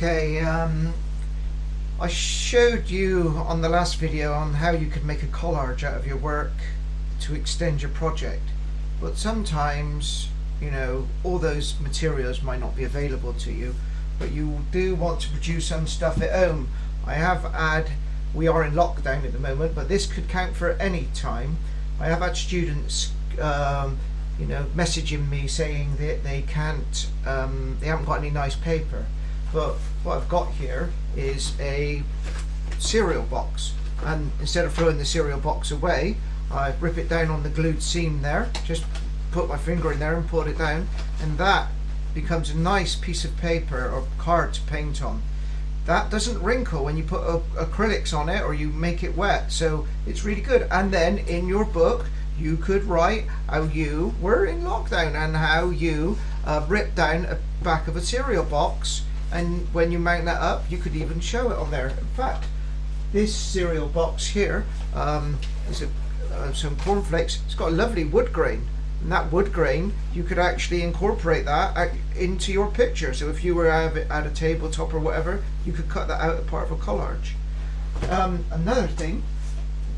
Okay, I showed you on the last video on how you could make a collage out of your work to extend your project, but sometimes, you know, all those materials might not be available to you, but you do want to produce some stuff at home. We are in lockdown at the moment, but this could count for any time. I have had students messaging me saying that they haven't got any nice paper. But what I've got here is a cereal box, and instead of throwing the cereal box away, I rip it down on the glued seam there, just put my finger in there and pull it down, and that becomes a nice piece of paper or card to paint on. That doesn't wrinkle when you put acrylics on it or you make it wet, so it's really good. And then in your book you could write how you were in lockdown and how you ripped down a back of a cereal box, and when you mount that up you could even show it on there. In fact, this cereal box here is some cornflakes. It's got a lovely wood grain, and that wood grain you could actually incorporate that into your picture. So if you were at a tabletop or whatever, you could cut that out as part of a collage. Another thing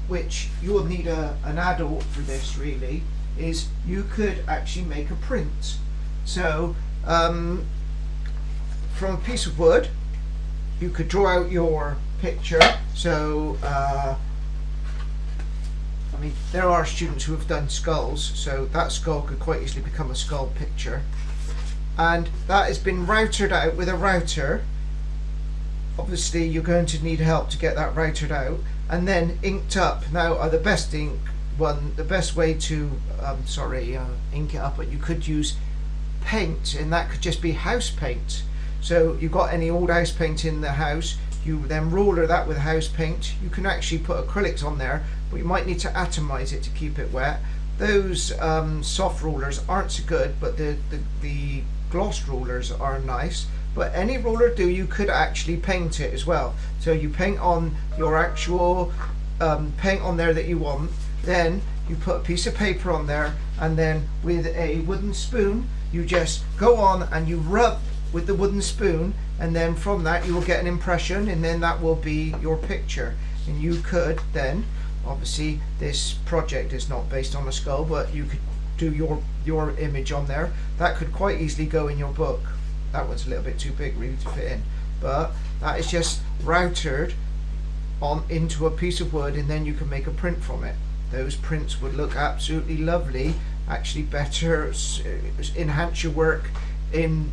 which you will need an adult for this really is you could actually make a print. So from a piece of wood you could draw out your picture. So there are students who have done skulls, so that skull could quite easily become a skull picture, and that has been routed out with a router. Obviously you're going to need help to get that routed out, and then inked up. Now the best way to ink it up, but you could use paint, and that could just be house paint. So you've got any old house paint in the house, you then roller that with house paint. You can actually put acrylics on there, but you might need to atomize it to keep it wet. Those soft rollers aren't so good, but the gloss rollers are nice. But any roller you could actually paint it as well. So you paint on your actual paint on there that you want, then you put a piece of paper on there, and then with a wooden spoon you just go on and you rub with the wooden spoon, and then from that you will get an impression, and then that will be your picture. And you could then, obviously this project is not based on a skull, but you could do your image on there. That could quite easily go in your book. That one's a little bit too big really to fit in, but that is just routed on into a piece of wood, and then you can make a print from it. Those prints would look absolutely lovely, actually better, enhance your work in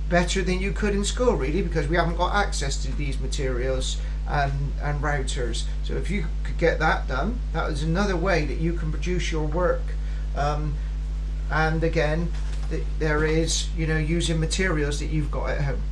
better than you could in school really, because we haven't got access to these materials and routers. So if you could get that done, that is another way that you can produce your work. And again, there is, using materials that you've got at home.